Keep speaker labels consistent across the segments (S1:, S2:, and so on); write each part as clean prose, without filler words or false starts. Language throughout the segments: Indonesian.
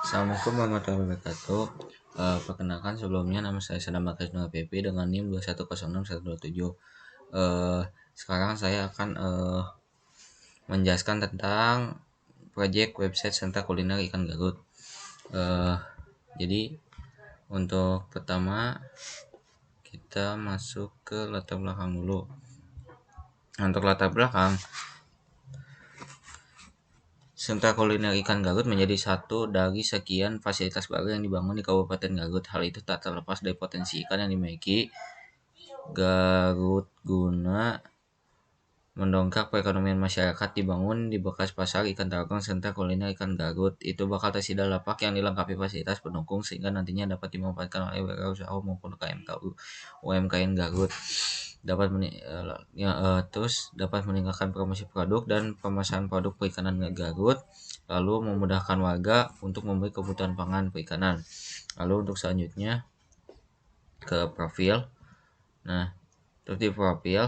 S1: Assalamualaikum warahmatullahi wabarakatuh. Perkenalkan sebelumnya nama saya Sadam Bakas Nur PP dengan NIM 2106127. Sekarang saya akan menjelaskan tentang proyek website Sentra Kuliner Ikan Garut. Jadi untuk pertama kita masuk ke latar belakang dulu. Untuk latar belakang, Sentra Kuliner Ikan Garut menjadi satu dari sekian fasilitas baru yang dibangun di Kabupaten Garut. Hal itu tak terlepas dari potensi ikan yang dimiliki Garut guna mendongkrak perekonomian masyarakat. Dibangun di bekas pasar ikan tarogong Sentra Kuliner Ikan Garut itu bakal tersedia lapak yang dilengkapi fasilitas pendukung sehingga nantinya dapat dimanfaatkan oleh wirausaha maupun UMKM Garut. Terus dapat meningkatkan promosi produk dan pemasaran produk perikanan Garut, lalu memudahkan warga untuk membeli kebutuhan pangan perikanan. Lalu untuk selanjutnya ke profil. Nah, terus di profil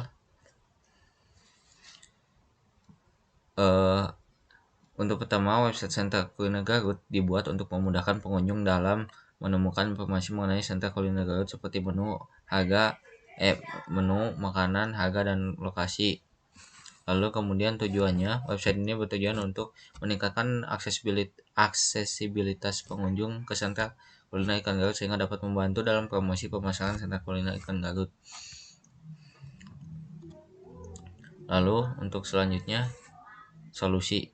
S1: untuk pertama, website Sentra Kuliner Garut dibuat untuk memudahkan pengunjung dalam menemukan informasi mengenai Sentra Kuliner Garut seperti menu makanan, harga, dan lokasi. Lalu kemudian tujuannya, website ini bertujuan untuk meningkatkan aksesibilitas pengunjung ke Sentra Kuliner Ikan Garut sehingga dapat membantu dalam promosi pemasaran Sentra Kuliner Ikan Garut. Lalu untuk selanjutnya, solusi.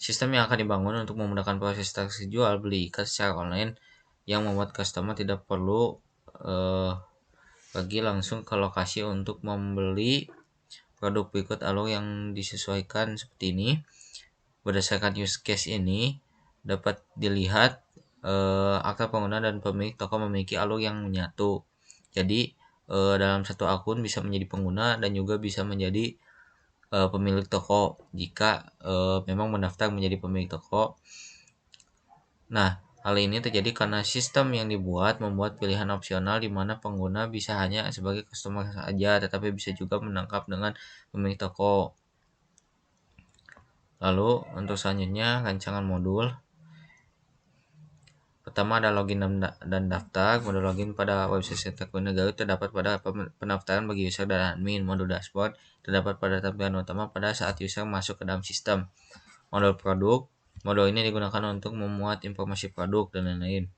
S1: Sistem yang akan dibangun untuk memudahkan proses transaksi jual beli ikan secara online yang membuat customer tidak perlu pergi langsung ke lokasi untuk membeli produk. Berikut alur yang disesuaikan seperti ini. Berdasarkan use case ini dapat dilihat akta pengguna dan pemilik toko memiliki alur yang menyatu. Jadi dalam satu akun bisa menjadi pengguna dan juga bisa menjadi pemilik toko jika memang mendaftar menjadi pemilik toko. Nah, hal ini terjadi karena sistem yang membuat pilihan opsional di mana pengguna bisa hanya sebagai customer saja, tetapi bisa juga menangkap dengan pemilik toko. Lalu untuk selanjutnya rancangan modul. Pertama ada login dan daftar. Modul login pada website Sentra Kuliner Garut terdapat pada pendaftaran bagi user dan admin. Modul dashboard terdapat pada tampilan utama pada saat user masuk ke dalam sistem. Modul produk. Modul ini digunakan untuk memuat informasi produk dan lain-lain.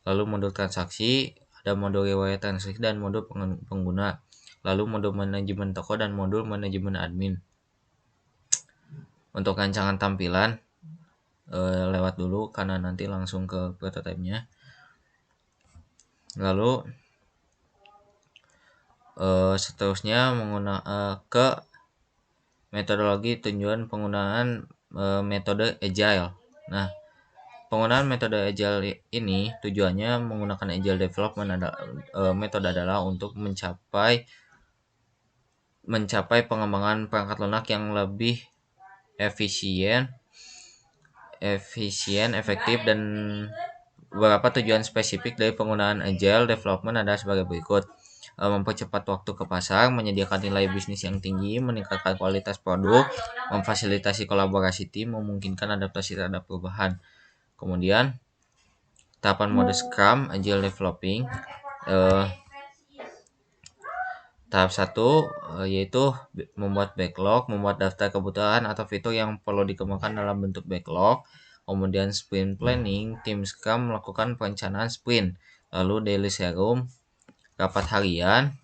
S1: Lalu modul transaksi, ada modul riwayat transaksi dan modul pengguna. Lalu modul manajemen toko dan modul manajemen admin. Untuk rancangan tampilan, lewat dulu karena nanti langsung ke prototype-nya. Lalu seterusnya ke metodologi tujuan penggunaan metode agile. Nah, penggunaan metode agile ini tujuannya menggunakan agile development metode adalah untuk mencapai pengembangan perangkat lunak yang lebih efisien, efektif, dan beberapa tujuan spesifik dari penggunaan agile development adalah sebagai berikut. Mempercepat waktu ke pasar, menyediakan nilai bisnis yang tinggi, meningkatkan kualitas produk, memfasilitasi kolaborasi tim, memungkinkan adaptasi terhadap perubahan. Kemudian tahapan mode Scrum, Agile Developing. Tahap 1 yaitu membuat backlog, membuat daftar kebutuhan atau fitur yang perlu dikembangkan dalam bentuk backlog. Kemudian sprint planning, tim Scrum melakukan perencanaan sprint. Lalu daily serum, rapat harian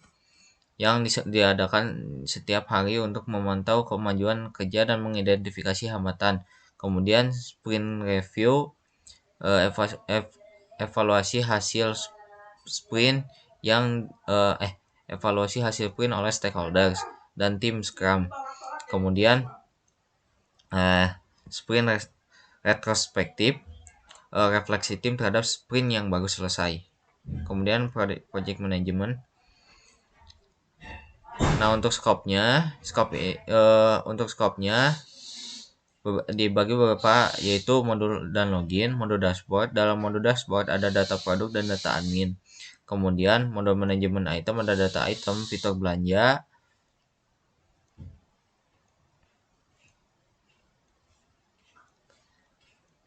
S1: yang diadakan setiap hari untuk memantau kemajuan kerja dan mengidentifikasi hambatan. Kemudian sprint review, evaluasi hasil sprint oleh stakeholders dan tim Scrum. Kemudian sprint retrospektif, refleksi tim terhadap sprint yang baru selesai. Kemudian project management. Nah, untuk skopnya dibagi beberapa, yaitu modul dan login, modul dashboard. Dalam modul dashboard ada data produk dan data admin. Kemudian modul manajemen item ada data item, fitur belanja.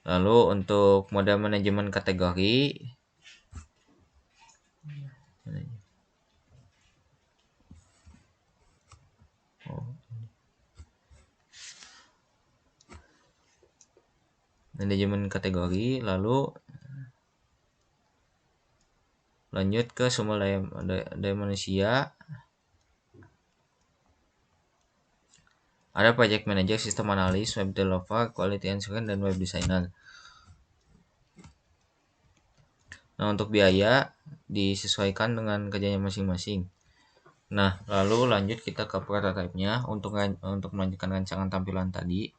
S1: Lalu untuk mode manajemen kategori, lalu lanjut ke sumber daya manusia. Ada project manager, sistem analis, web developer, quality assurance, dan web designer. Nah, untuk biaya disesuaikan dengan kerjanya masing-masing. Nah, lalu lanjut kita ke prototype-nya untuk melanjutkan rancangan tampilan tadi.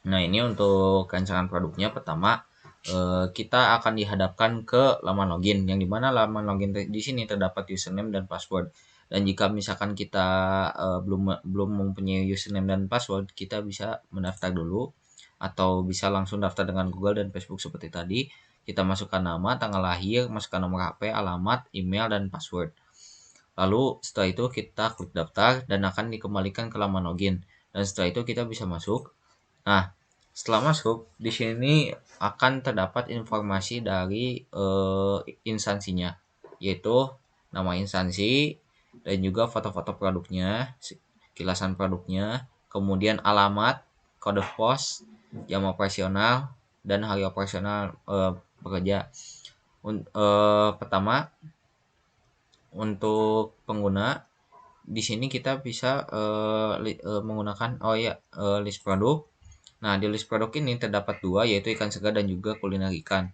S1: Nah, ini untuk rancangan produknya. Pertama, kita akan dihadapkan ke laman login, yang dimana laman login di sini terdapat username dan password. Dan jika misalkan kita belum mempunyai username dan password, kita bisa mendaftar dulu atau bisa langsung daftar dengan Google dan Facebook seperti tadi. Kita masukkan nama, tanggal lahir, masukkan nomor HP, alamat, email, dan password. Lalu setelah itu kita klik daftar dan akan dikembalikan ke laman login. Dan setelah itu kita bisa masuk. Nah, setelah masuk di sini akan terdapat informasi dari instansinya, yaitu nama instansi dan juga foto-foto produknya, kilasan produknya, kemudian alamat, kode pos, jam operasional, dan hari operasional bekerja. Pertama, untuk pengguna di sini kita bisa menggunakan list produk. Nah, di list produk ini terdapat dua, yaitu ikan segar dan juga kuliner ikan.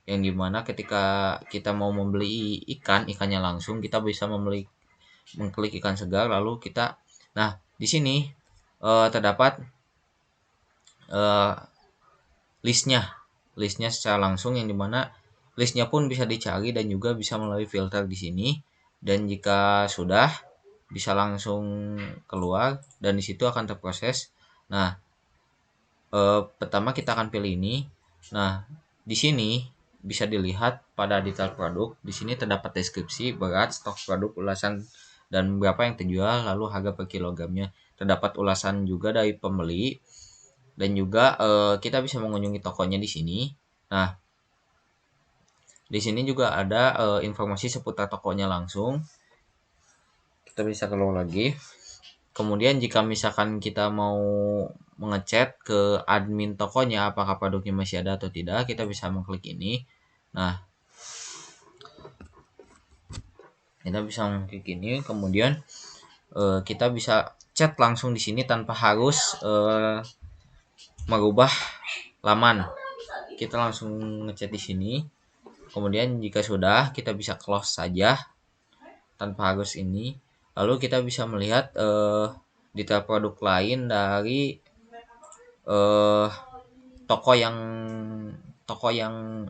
S1: Yang dimana ketika kita mau membeli ikannya langsung, kita bisa mengklik ikan segar, lalu kita, nah di sini terdapat listnya secara langsung, yang dimana listnya pun bisa dicari dan juga bisa melalui filter di sini. Dan jika sudah, bisa langsung keluar dan di situ akan terproses. Nah, pertama kita akan pilih ini. Nah, di sini bisa dilihat pada detail produk. Di sini terdapat deskripsi, berat, stok produk, ulasan, dan berapa yang terjual, lalu harga per kilogramnya. Terdapat ulasan juga dari pembeli dan juga kita bisa mengunjungi tokonya di sini. Nah, di sini juga ada informasi seputar tokonya langsung. Kita bisa keluar lagi. Kemudian jika misalkan kita mau mengechat ke admin tokonya apakah produknya masih ada atau tidak, kita bisa mengklik ini. Nah, kita bisa mengklik ini, kemudian kita bisa chat langsung di sini tanpa harus merubah laman. Kita langsung ngechat di sini. Kemudian jika sudah, kita bisa close saja tanpa harus ini. Lalu kita bisa melihat detail produk lain dari toko yang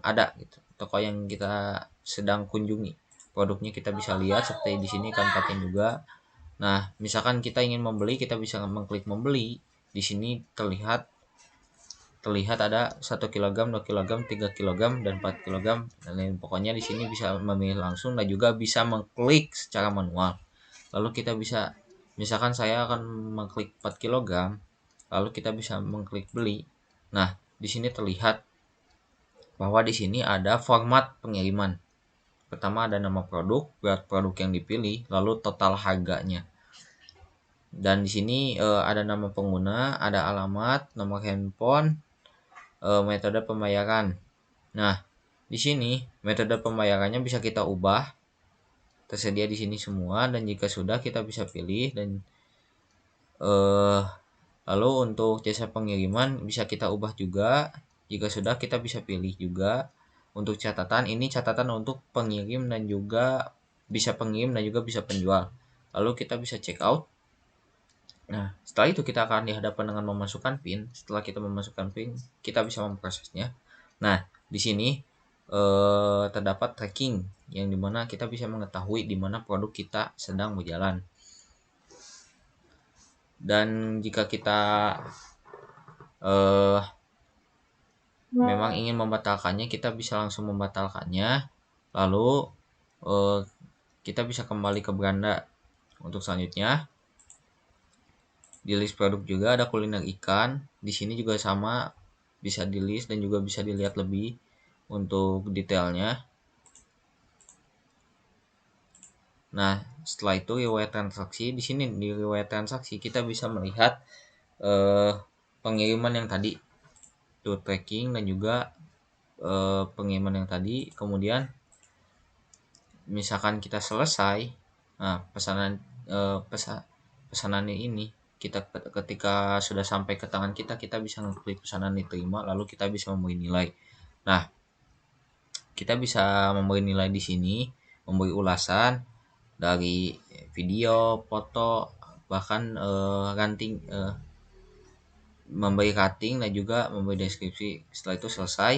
S1: ada gitu, toko yang kita sedang kunjungi. Produknya kita bisa lihat seperti di sini kan pakai juga. Nah, misalkan kita ingin membeli, kita bisa mengklik membeli. Di sini terlihat ada 1 kg, 2 kg, 3 kg, dan 4 kg. Dan lain pokoknya di sini bisa memilih langsung dan juga bisa mengklik secara manual. Lalu kita bisa, misalkan saya akan mengklik 4 kg, lalu kita bisa mengklik beli. Nah, di sini terlihat bahwa di sini ada format pengiriman. Pertama ada nama produk, berat produk yang dipilih, lalu total harganya. Dan di sini ada nama pengguna, ada alamat, nomor handphone, metode pembayaran. Nah, di sini metode pembayarannya bisa kita ubah. Tersedia di sini semua, dan jika sudah kita bisa pilih. Dan lalu untuk jasa pengiriman bisa kita ubah juga. Jika sudah, kita bisa pilih juga. Untuk catatan, ini catatan untuk pengirim dan juga bisa pengirim dan juga bisa penjual. Lalu kita bisa check out. Nah, setelah itu kita akan dihadapkan dengan memasukkan PIN. Setelah kita memasukkan PIN, kita bisa memprosesnya. Nah, di sini terdapat tracking. yang dimana kita bisa mengetahui di mana produk kita sedang berjalan. Dan jika kita memang ingin membatalkannya, kita bisa langsung membatalkannya. Lalu kita bisa kembali ke beranda. Untuk selanjutnya, di list produk juga ada kuliner ikan. Di sini juga sama, bisa di list dan juga bisa dilihat lebih untuk detailnya. Nah, setelah itu riwayat transaksi. Di sini di riwayat transaksi kita bisa melihat pengiriman yang tadi, to tracking, dan juga pengiriman yang tadi. Kemudian misalkan kita selesai, nah pesanan ini kita ketika sudah sampai ke tangan kita bisa ngeklik pesanan diterima, lalu kita bisa memberi nilai. Nah, kita bisa memberi nilai di sini, memberi ulasan dari video, foto, bahkan memberi rating dan juga memberi deskripsi. Setelah itu selesai.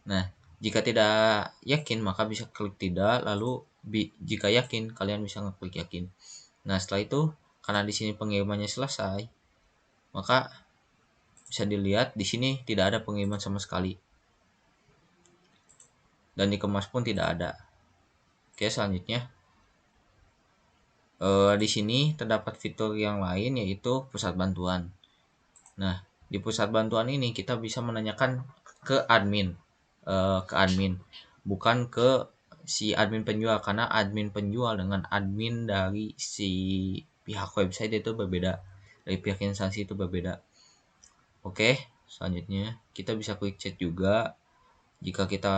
S1: Nah, jika tidak yakin maka bisa klik tidak, lalu jika yakin kalian bisa ngeklik yakin. Nah, setelah itu karena di sini pengirimannya selesai, maka bisa dilihat di sini tidak ada pengiriman sama sekali. Dan dikemas pun tidak ada. Oke, selanjutnya di sini terdapat fitur yang lain yaitu pusat bantuan. Nah, di pusat bantuan ini kita bisa menanyakan ke admin, bukan ke si admin penjual, karena admin penjual dengan admin dari si pihak website itu berbeda, dari pihak instansi itu berbeda. Oke, selanjutnya kita bisa klik chat juga jika kita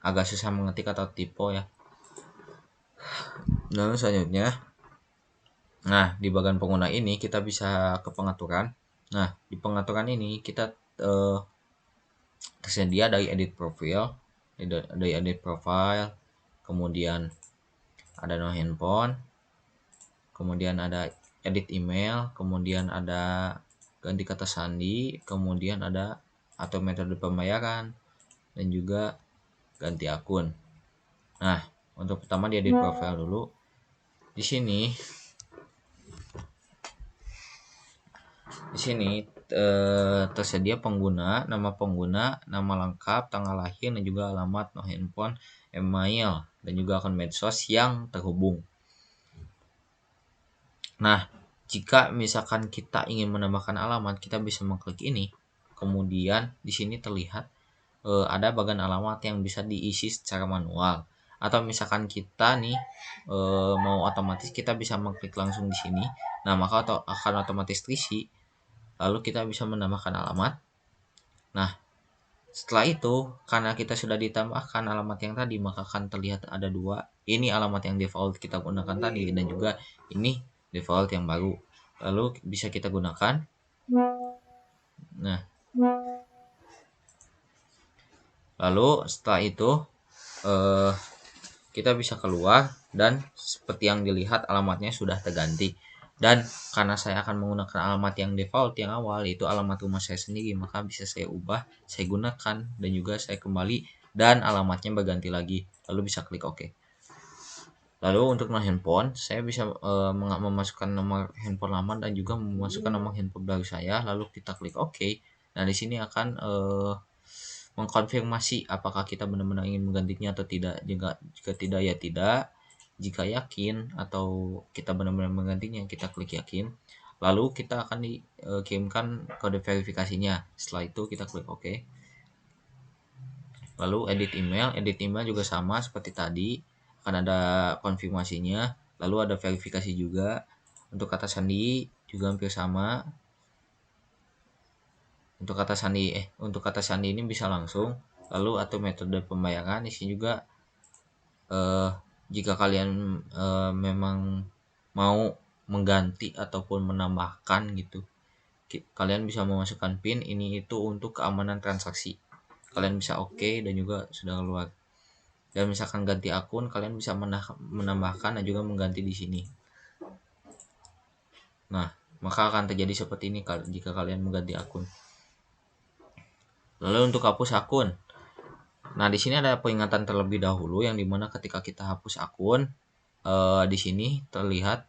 S1: agak susah mengetik atau typo ya. Lalu selanjutnya, nah di bagian pengguna ini kita bisa ke pengaturan. Nah, di pengaturan ini kita tersedia dari edit profile, kemudian ada no handphone, kemudian ada edit email, kemudian ada ganti kata sandi, kemudian ada atau metode pembayaran, dan juga ganti akun. Nah, untuk pertama di edit profile dulu. Di sini tersedia pengguna, nama lengkap, tanggal lahir, dan juga alamat, no handphone, email, dan juga akun medsos yang terhubung. Nah, jika misalkan kita ingin menambahkan alamat, kita bisa mengklik ini. Kemudian di sini terlihat ada bagian alamat yang bisa diisi secara manual. Atau misalkan kita nih mau otomatis, kita bisa mengklik langsung di sini. Nah, maka akan otomatis terisi. Lalu kita bisa menambahkan alamat. Nah, setelah itu karena kita sudah ditambahkan alamat yang tadi, maka akan terlihat ada dua. Ini alamat yang default kita gunakan tadi, dan juga ini default yang baru. Lalu bisa kita gunakan. Nah, lalu setelah itu kita bisa keluar, dan seperti yang dilihat alamatnya sudah terganti. Dan karena saya akan menggunakan alamat yang default yang awal, yaitu alamat rumah saya sendiri, maka bisa saya ubah, saya gunakan, dan juga saya kembali, dan alamatnya berganti lagi. Lalu bisa klik OK. Lalu untuk nomor handphone, saya bisa memasukkan nomor handphone lama dan juga memasukkan nomor handphone baru saya. Lalu kita klik OK. Nah, di sini akan mengkonfirmasi apakah kita benar-benar ingin menggantinya atau tidak. Jika tidak, ya tidak. Jika yakin atau kita benar-benar menggantinya, kita klik yakin. Lalu kita akan dikirimkan kode verifikasinya. Setelah itu kita klik OK. Lalu edit email juga sama seperti tadi, akan ada konfirmasinya. Lalu ada verifikasi juga. Untuk kata sandi juga hampir sama. Untuk kata sandi ini bisa langsung. Lalu atau metode pembayaran di sini juga jika kalian memang mau mengganti ataupun menambahkan gitu, kalian bisa memasukkan PIN ini, itu untuk keamanan transaksi. Kalian bisa OK dan juga sudah keluar. Dan misalkan ganti akun, kalian bisa menambahkan dan juga mengganti di sini. Nah, maka akan terjadi seperti ini jika kalian mengganti akun. Lalu untuk hapus akun, Nah, di sini ada peringatan terlebih dahulu yang dimana ketika kita hapus akun, di sini terlihat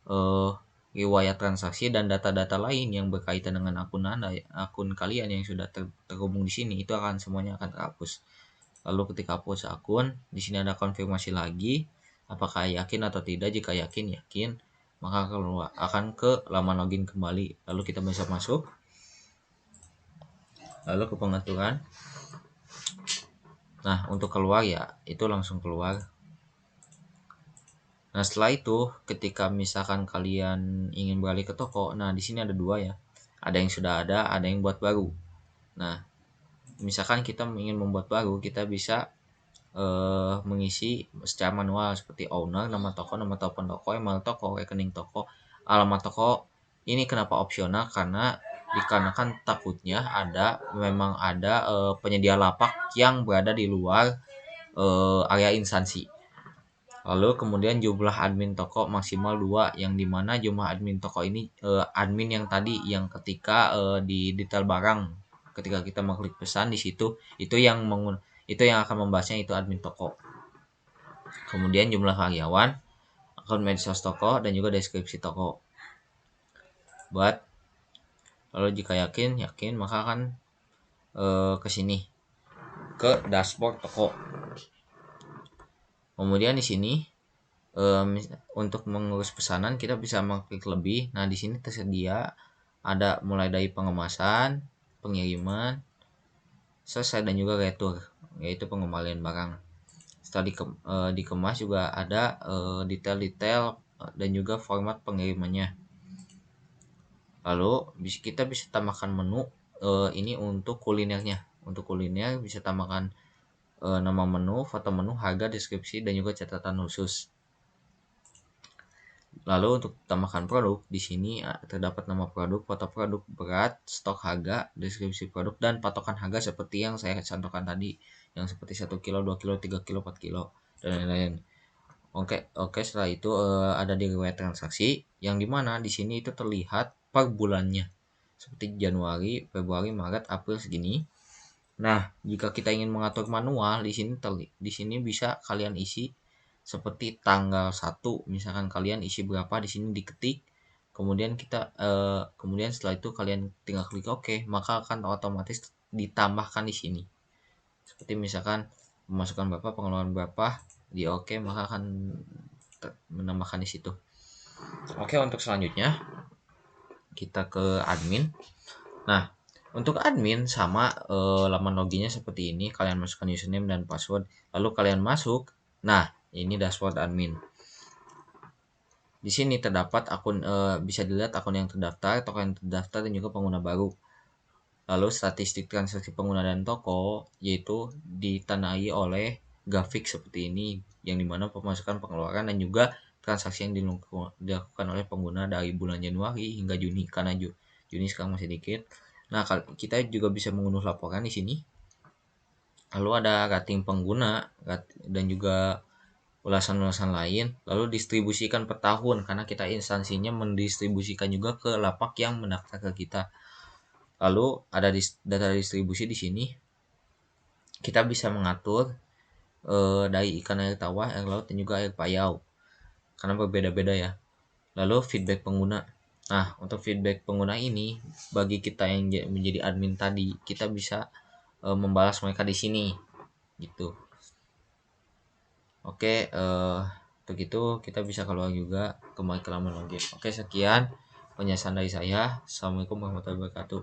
S1: eh, riwayat transaksi dan data-data lain yang berkaitan dengan akun kalian yang sudah terhubung di sini itu akan semuanya akan terhapus. Lalu ketika hapus akun, di sini ada konfirmasi lagi, apakah yakin atau tidak. Jika yakin, maka akan ke laman login kembali. Lalu kita bisa masuk, lalu ke pengaturan. Nah, untuk keluar ya, itu langsung keluar. Nah, setelah itu, ketika misalkan kalian ingin beralih ke toko, nah di sini ada dua ya. Ada yang sudah ada yang buat baru. Nah, misalkan kita ingin membuat baru, kita bisa mengisi secara manual seperti owner, nama telepon toko, email toko, rekening toko, alamat toko. Ini kenapa opsional? Dikarenakan takutnya memang ada penyedia lapak yang berada di luar area instansi. Lalu kemudian jumlah admin toko maksimal 2, yang dimana jumlah admin toko ini admin yang tadi yang ketika di detail barang, ketika kita mengklik pesan di situ itu yang akan membahasnya itu admin toko. Kemudian jumlah karyawan, akun medsos toko, dan juga deskripsi toko. Lalu jika yakin maka akan ke sini ke dashboard toko. Kemudian di sini untuk mengurus pesanan kita bisa mengklik lebih. Nah, di sini tersedia ada mulai dari pengemasan, pengiriman, selesai, dan juga retur, yaitu pengembalian barang. Setelah dikemas juga ada detail-detail dan juga format pengirimannya. Lalu kita bisa tambahkan menu ini untuk kulinernya. Untuk kuliner bisa tambahkan nama menu, foto menu, harga, deskripsi, dan juga catatan khusus. Lalu untuk tambahkan produk, di sini terdapat nama produk, foto produk, berat, stok harga, deskripsi produk, dan patokan harga seperti yang saya contohkan tadi, yang seperti 1 kilo, 2 kilo, 3 kilo, 4 kilo, dan lain-lain. Oke, setelah itu ada di riwayat transaksi, yang dimana di sini itu terlihat per bulannya, seperti Januari, Februari, Maret, April segini. Nah, jika kita ingin mengatur manual, di sini bisa kalian isi seperti tanggal 1, misalkan kalian isi berapa di sini diketik. Kemudian setelah itu kalian tinggal klik OK, maka akan otomatis ditambahkan di sini. Seperti misalkan pemasukan berapa, pengeluaran berapa, di OK, maka akan menambahkan di situ. Oke, untuk selanjutnya kita ke admin. Nah, untuk admin sama laman loginnya seperti ini, kalian masukkan username dan password, lalu kalian masuk. Nah, ini dashboard admin. Di sini terdapat akun, bisa dilihat akun yang terdaftar, toko yang terdaftar, dan juga pengguna baru. Lalu statistik transaksi pengguna dan toko, yaitu ditandai oleh grafik seperti ini, yang dimana pemasukan, pengeluaran, dan juga transaksi yang dilakukan oleh pengguna dari bulan Januari hingga Juni, karena Juni sekarang masih dikit. Nah, kita juga bisa mengunduh laporan di sini. Lalu ada rating pengguna dan juga ulasan-ulasan lain. Lalu distribusikan per tahun, karena kita instansinya mendistribusikan juga ke lapak yang mendaftar ke kita. Lalu ada data distribusi di sini. Kita bisa mengatur dari ikan air tawar, air laut, dan juga air payau, karena berbeda-beda ya. Lalu feedback pengguna. Nah, untuk feedback pengguna ini, bagi kita yang menjadi admin tadi, kita bisa membalas mereka di sini, gitu. Oke, untuk itu kita bisa keluar juga, kembali ke laman login. Oke, sekian penjelasan dari saya. Assalamualaikum warahmatullahi wabarakatuh.